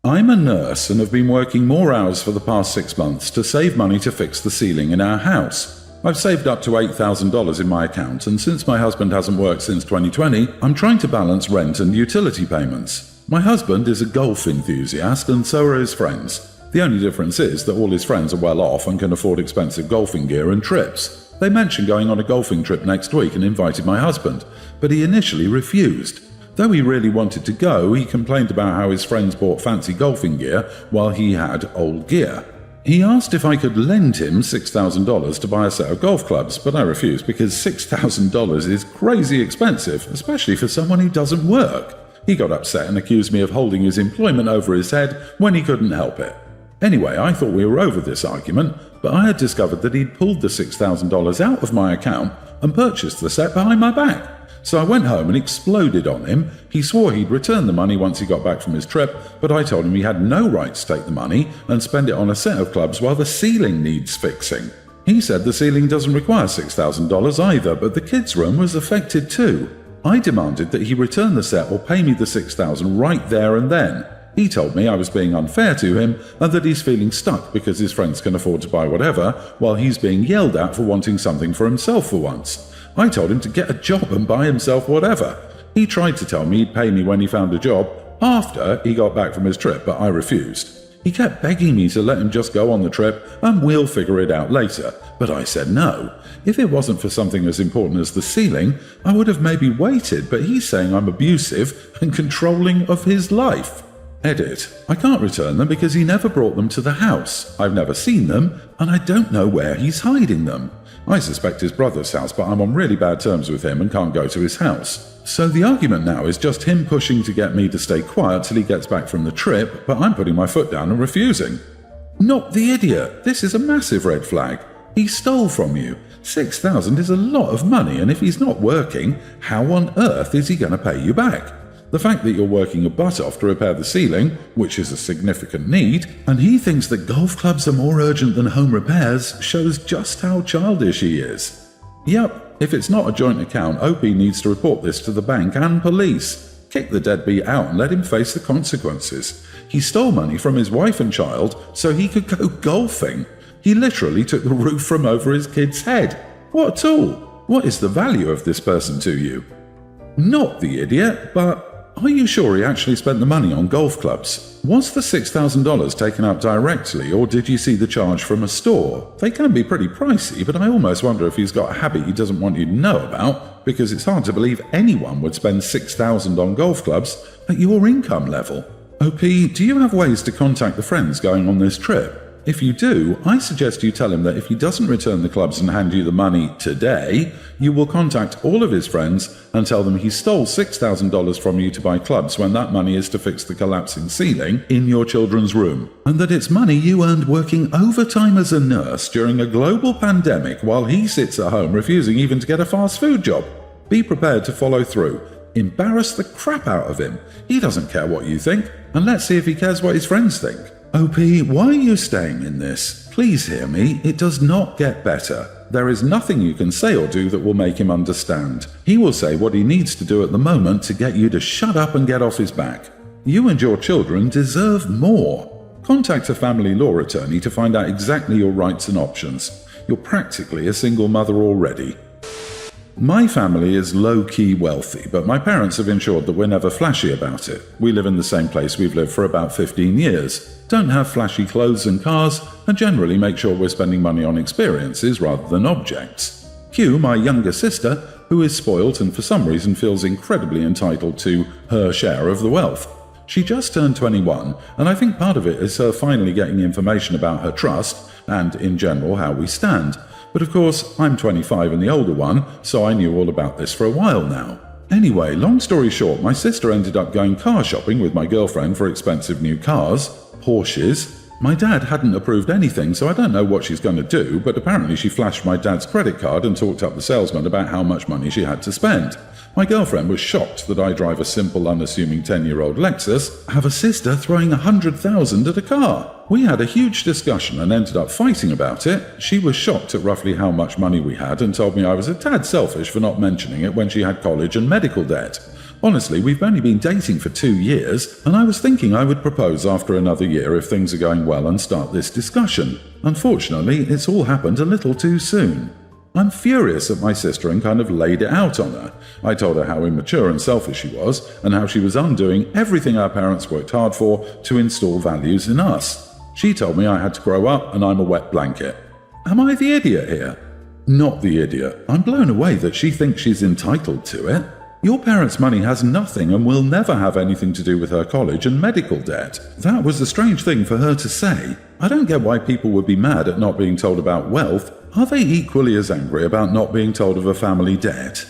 I'm a nurse and have been working more hours for the past 6 months to save money to fix the ceiling in our house. I've saved up to $8,000 in my account, and since my husband hasn't worked since 2020, I'm trying to balance rent and utility payments. My husband is a golf enthusiast and so are his friends. The only difference is that all his friends are well off and can afford expensive golfing gear and trips. They mentioned going on a golfing trip next week and invited my husband, but he initially refused. Though he really wanted to go, he complained about how his friends bought fancy golfing gear while he had old gear. He asked if I could lend him $6,000 to buy a set of golf clubs, but I refused because $6,000 is crazy expensive, especially for someone who doesn't work. He got upset and accused me of holding his employment over his head when he couldn't help it. Anyway, I thought we were over this argument, but I had discovered that he'd pulled the $6,000 out of my account and purchased the set behind my back. So I went home and exploded on him. He swore he'd return the money once he got back from his trip, but I told him he had no right to take the money and spend it on a set of clubs while the ceiling needs fixing. He said the ceiling doesn't require $6,000 either, but the kids' room was affected too. I demanded that he return the set or pay me the $6,000 right there and then. He told me I was being unfair to him and that he's feeling stuck because his friends can afford to buy whatever, while he's being yelled at for wanting something for himself for once. I told him to get a job and buy himself whatever. He tried to tell me he'd pay me when he found a job after he got back from his trip, but I refused. He kept begging me to let him just go on the trip and we'll figure it out later, but I said no. If it wasn't for something as important as the ceiling, I would have maybe waited, but he's saying I'm abusive and controlling of his life. Edit. I can't return them because he never brought them to the house. I've never seen them, and I don't know where he's hiding them. I suspect his brother's house, but I'm on really bad terms with him and can't go to his house. So the argument now is just him pushing to get me to stay quiet till he gets back from the trip, but I'm putting my foot down and refusing. Not the idiot. This is a massive red flag. He stole from you. $6,000 is a lot of money, and if he's not working, how on earth is he going to pay you back? The fact that you're working your butt off to repair the ceiling, which is a significant need, and he thinks that golf clubs are more urgent than home repairs shows just how childish he is. Yep, if it's not a joint account, OP needs to report this to the bank and police. Kick the deadbeat out and let him face the consequences. He stole money from his wife and child so he could go golfing. He literally took the roof from over his kid's head. What a tool! What is the value of this person to you? Not the idiot, but are you sure he actually spent the money on golf clubs? Was the $6,000 taken out directly, or did you see the charge from a store? They can be pretty pricey, but I almost wonder if he's got a habit he doesn't want you to know about, because it's hard to believe anyone would spend $6,000 on golf clubs at your income level. OP, do you have ways to contact the friends going on this trip? If you do, I suggest you tell him that if he doesn't return the clubs and hand you the money today, you will contact all of his friends and tell them he stole $6,000 from you to buy clubs when that money is to fix the collapsing ceiling in your children's room, and that it's money you earned working overtime as a nurse during a global pandemic while he sits at home refusing even to get a fast food job. Be prepared to follow through. Embarrass the crap out of him. He doesn't care what you think, and let's see if he cares what his friends think. OP, why are you staying in this? Please hear me, it does not get better. There is nothing you can say or do that will make him understand. He will say what he needs to do at the moment to get you to shut up and get off his back. You and your children deserve more. Contact a family law attorney to find out exactly your rights and options. You're practically a single mother already. My family is low-key wealthy, but my parents have ensured that we're never flashy about it. We live in the same place we've lived for about 15 years, don't have flashy clothes and cars, and generally make sure we're spending money on experiences rather than objects. Q, my younger sister, who is spoilt and for some reason feels incredibly entitled to her share of the wealth. She just turned 21, and I think part of it is her finally getting information about her trust, and in general how we stand. But of course, I'm 25 and the older one, so I knew all about this for a while now. Anyway, long story short, my sister ended up going car shopping with my girlfriend for expensive new cars, Porsches. My dad hadn't approved anything, so I don't know what she's going to do, but apparently she flashed my dad's credit card and talked up the salesman about how much money she had to spend. My girlfriend was shocked that I drive a simple, unassuming 10-year-old Lexus, have a sister throwing $100,000 at a car. We had a huge discussion and ended up fighting about it. She was shocked at roughly how much money we had and told me I was a tad selfish for not mentioning it when she had college and medical debt. Honestly, we've only been dating for 2 years, and I was thinking I would propose after another year if things are going well and start this discussion. Unfortunately, it's all happened a little too soon. I'm furious at my sister and kind of laid it out on her. I told her how immature and selfish she was, and how she was undoing everything our parents worked hard for to install values in us. She told me I had to grow up and I'm a wet blanket. Am I the idiot here? Not the idiot. I'm blown away that she thinks she's entitled to it. Your parents' money has nothing and will never have anything to do with her college and medical debt. That was a strange thing for her to say. I don't get why people would be mad at not being told about wealth. Are they equally as angry about not being told of a family debt?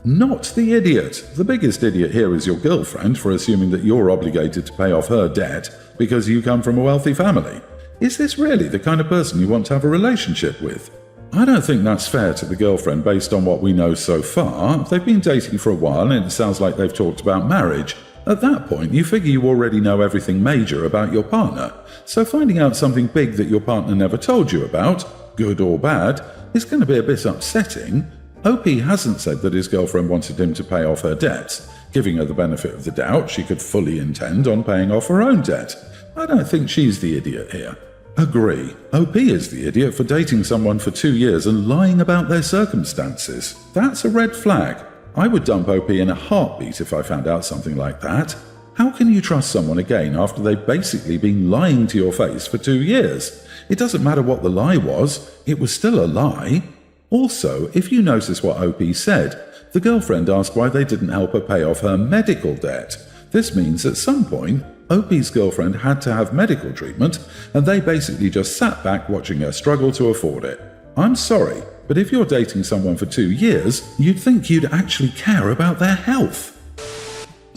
Not the idiot. The biggest idiot here is your girlfriend for assuming that you're obligated to pay off her debt because you come from a wealthy family. Is this really the kind of person you want to have a relationship with? I don't think that's fair to the girlfriend based on what we know so far. They've been dating for a while and it sounds like they've talked about marriage. At that point, you figure you already know everything major about your partner. So finding out something big that your partner never told you about, good or bad, is going to be a bit upsetting. OP hasn't said that his girlfriend wanted him to pay off her debts. Giving her the benefit of the doubt, she could fully intend on paying off her own debt. I don't think she's the idiot here. Agree. OP is the idiot for dating someone for 2 years and lying about their circumstances. That's a red flag. I would dump OP in a heartbeat if I found out something like that. How can you trust someone again after they've basically been lying to your face for 2 years? It doesn't matter what the lie was, it was still a lie. Also, if you notice what OP said, the girlfriend asked why they didn't help her pay off her medical debt. This means at some point, OP's girlfriend had to have medical treatment, and they basically just sat back watching her struggle to afford it. I'm sorry, but if you're dating someone for 2 years, you'd think you'd actually care about their health.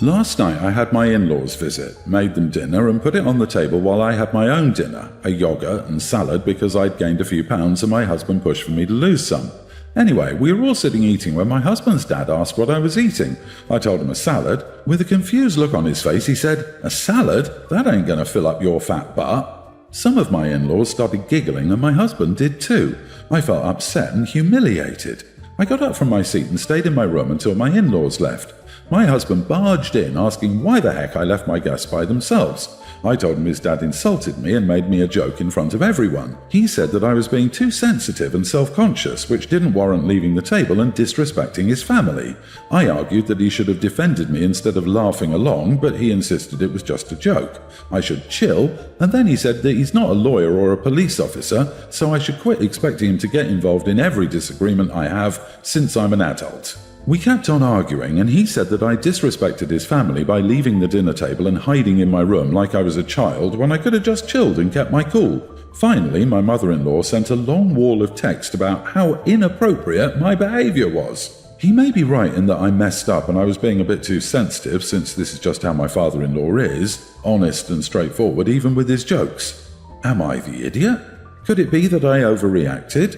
Last night I had my in-laws visit, made them dinner and put it on the table while I had my own dinner, a yogurt and salad because I'd gained a few pounds and my husband pushed for me to lose some. Anyway, we were all sitting eating when my husband's dad asked what I was eating. I told him a salad. With a confused look on his face, he said, "A salad? That ain't gonna fill up your fat butt." Some of my in-laws started giggling and my husband did too. I felt upset and humiliated. I got up from my seat and stayed in my room until my in-laws left. My husband barged in asking why the heck I left my guests by themselves. I told him his dad insulted me and made me a joke in front of everyone. He said that I was being too sensitive and self-conscious, which didn't warrant leaving the table and disrespecting his family. I argued that he should have defended me instead of laughing along, but he insisted it was just a joke. I should chill, and then he said that he's not a lawyer or a police officer, so I should quit expecting him to get involved in every disagreement I have since I'm an adult. We kept on arguing, and he said that I disrespected his family by leaving the dinner table and hiding in my room like I was a child when I could have just chilled and kept my cool. Finally, my mother-in-law sent a long wall of text about how inappropriate my behavior was. He may be right in that I messed up and I was being a bit too sensitive, since this is just how my father-in-law is, honest and straightforward even with his jokes. Am I the idiot? Could it be that I overreacted?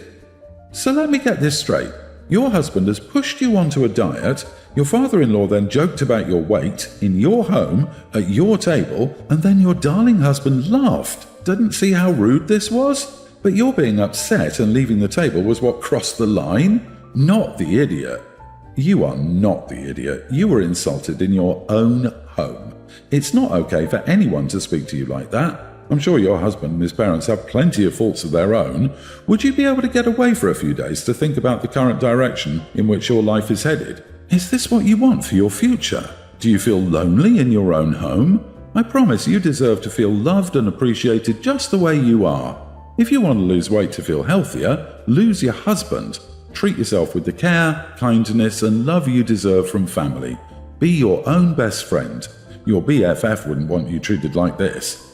So let me get this straight. Your husband has pushed you onto a diet, your father-in-law then joked about your weight, in your home, at your table, and then your darling husband laughed. Didn't see how rude this was? But your being upset and leaving the table was what crossed the line? Not the idiot. You are not the idiot. You were insulted in your own home. It's not okay for anyone to speak to you like that. I'm sure your husband and his parents have plenty of faults of their own. Would you be able to get away for a few days to think about the current direction in which your life is headed? Is this what you want for your future? Do you feel lonely in your own home? I promise you deserve to feel loved and appreciated just the way you are. If you want to lose weight to feel healthier, lose your husband. Treat yourself with the care, kindness, and love you deserve from family. Be your own best friend. Your BFF wouldn't want you treated like this.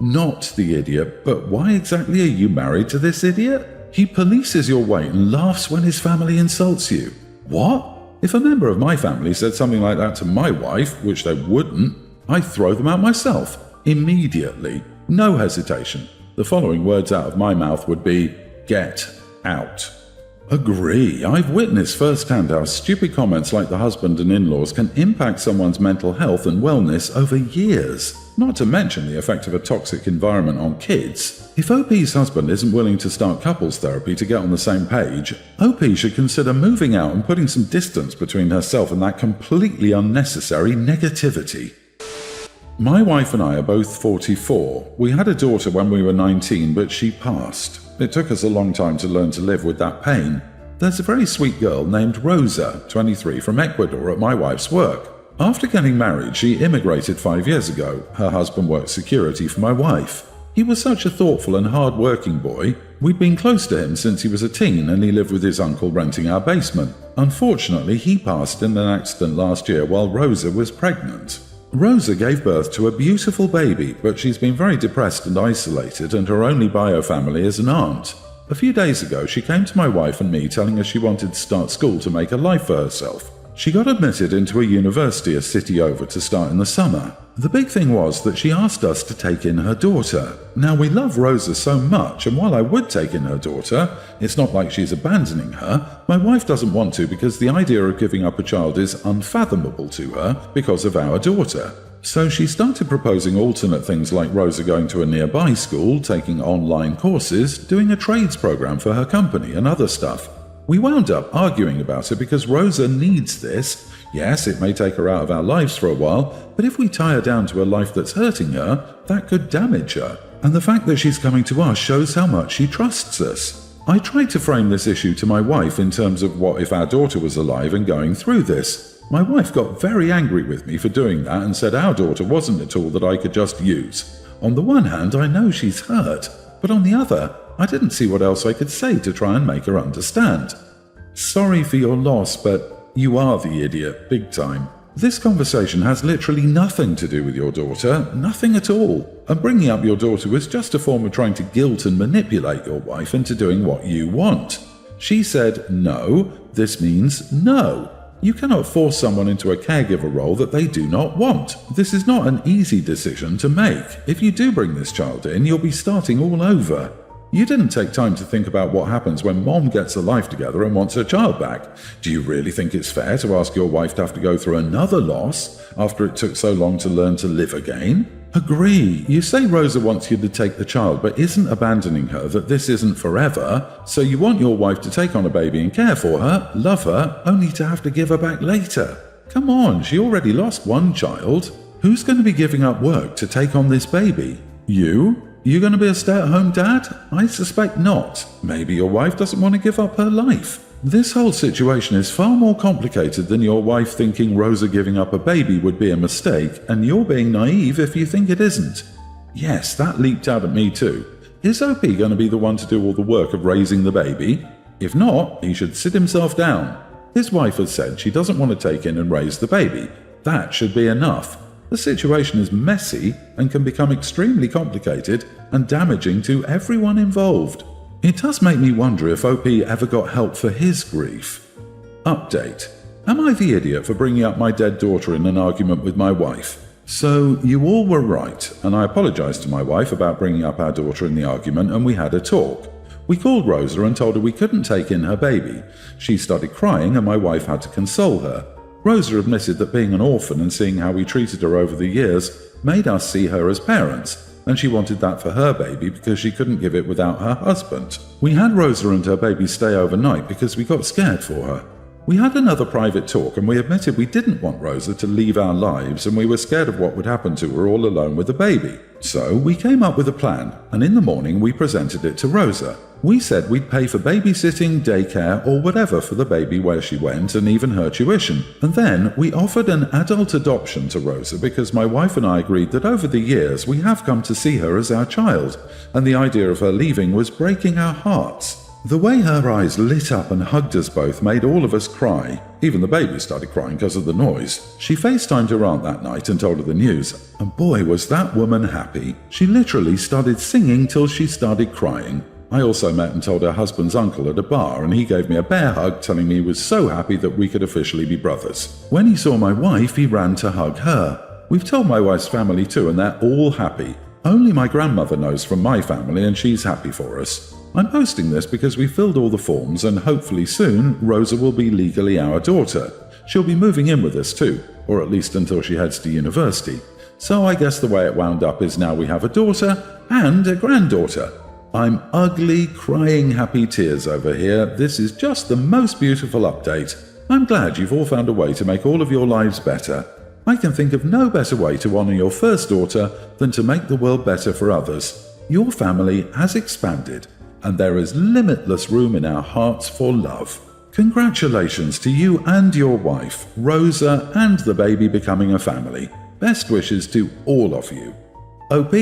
Not the idiot, but why exactly are you married to this idiot? He polices your weight and laughs when his family insults you. What? If a member of my family said something like that to my wife, which they wouldn't, I'd throw them out myself. Immediately. No hesitation. The following words out of my mouth would be, "Get out." Agree. I've witnessed firsthand how stupid comments like the husband and in-laws can impact someone's mental health and wellness over years. not to mention the effect of a toxic environment on kids. If OP's husband isn't willing to start couples therapy to get on the same page, OP should consider moving out and putting some distance between herself and that completely unnecessary negativity. My wife and I are both 44. We had a daughter when we were 19, but she passed. It took us a long time to learn to live with that pain. There's a very sweet girl named Rosa, 23, from Ecuador at my wife's work. After getting married, she immigrated 5 years ago. Her husband worked security for my wife. He was such a thoughtful and hard-working boy. We'd been close to him since he was a teen, and he lived with his uncle renting our basement. Unfortunately, he passed in an accident last year while Rosa was pregnant. Rosa gave birth to a beautiful baby, but she's been very depressed and isolated, and her only bio family is an aunt. A few days ago, she came to my wife and me telling us she wanted to start school to make a life for herself. She got admitted into a university a city over to start in the summer. The big thing was that she asked us to take in her daughter. Now, we love Rosa so much, and while I would take in her daughter, it's not like she's abandoning her. My wife doesn't want to because the idea of giving up a child is unfathomable to her because of our daughter. So she started proposing alternate things like Rosa going to a nearby school, taking online courses, doing a trades program for her company and other stuff. We wound up arguing about it because Rosa needs this. Yes, it may take her out of our lives for a while, but if we tie her down to a life that's hurting her, that could damage her. And the fact that she's coming to us shows how much she trusts us. I tried to frame this issue to my wife in terms of what if our daughter was alive and going through this. My wife got very angry with me for doing that and said our daughter wasn't a tool that I could just use. On the one hand, I know she's hurt, but on the other, I didn't see what else I could say to try and make her understand. Sorry for your loss, but you are the idiot, big time. This conversation has literally nothing to do with your daughter, nothing at all. And bringing up your daughter was just a form of trying to guilt and manipulate your wife into doing what you want. She said no, this means no. You cannot force someone into a caregiver role that they do not want. This is not an easy decision to make. If you do bring this child in, you'll be starting all over. You didn't take time to think about what happens when mom gets her life together and wants her child back. Do you really think it's fair to ask your wife to have to go through another loss after it took so long to learn to live again? Agree. You say Rosa wants you to take the child but isn't abandoning her, that this isn't forever, so you want your wife to take on a baby and care for her, love her, only to have to give her back later. Come on, she already lost one child. Who's going to be giving up work to take on this baby? You? You going to be a stay-at-home dad? I suspect not. Maybe your wife doesn't want to give up her life. This whole situation is far more complicated than your wife thinking Rosa giving up a baby would be a mistake, and you're being naive if you think it isn't. Yes, that leaped out at me too. Is OP going to be the one to do all the work of raising the baby? If not, he should sit himself down. His wife has said she doesn't want to take in and raise the baby. That should be enough. The situation is messy and can become extremely complicated and damaging to everyone involved. It does make me wonder if OP ever got help for his grief. Update. Am I the idiot for bringing up my dead daughter in an argument with my wife? So, you all were right, and I apologized to my wife about bringing up our daughter in the argument, and we had a talk. We called Rosa and told her we couldn't take in her baby. She started crying and my wife had to console her. Rosa admitted that being an orphan and seeing how we treated her over the years made us see her as parents, and she wanted that for her baby because she couldn't give it without her husband. We had Rosa and her baby stay overnight because we got scared for her. We had another private talk and we admitted we didn't want Rosa to leave our lives and we were scared of what would happen to her all alone with a baby. So we came up with a plan, and in the morning we presented it to Rosa. We said we'd pay for babysitting, daycare, or whatever for the baby where she went, and even her tuition. And then we offered an adult adoption to Rosa because my wife and I agreed that over the years we have come to see her as our child, and the idea of her leaving was breaking our hearts. The way her eyes lit up and hugged us both made all of us cry. Even the baby started crying because of the noise. She FaceTimed her aunt that night and told her the news, and boy was that woman happy. She literally started singing till she started crying. I also met and told her husband's uncle at a bar, and he gave me a bear hug telling me he was so happy that we could officially be brothers. When he saw my wife, he ran to hug her. We've told my wife's family too, and they're all happy. Only my grandmother knows from my family, and she's happy for us. I'm posting this because we filled all the forms, and hopefully soon Rosa will be legally our daughter. She'll be moving in with us too, or at least until she heads to university. So I guess the way it wound up is now we have a daughter and a granddaughter. I'm ugly, crying happy tears over here. This is just the most beautiful update. I'm glad you've all found a way to make all of your lives better. I can think of no better way to honor your first daughter than to make the world better for others. Your family has expanded, and there is limitless room in our hearts for love. Congratulations to you and your wife, Rosa, and the baby becoming a family. Best wishes to all of you. OP,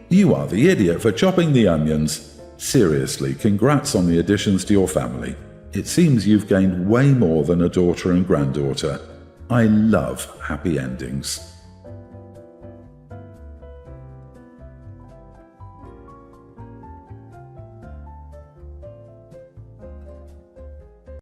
you are the idiot for chopping the onions. Seriously, congrats on the additions to your family. It seems you've gained way more than a daughter and granddaughter. I love happy endings.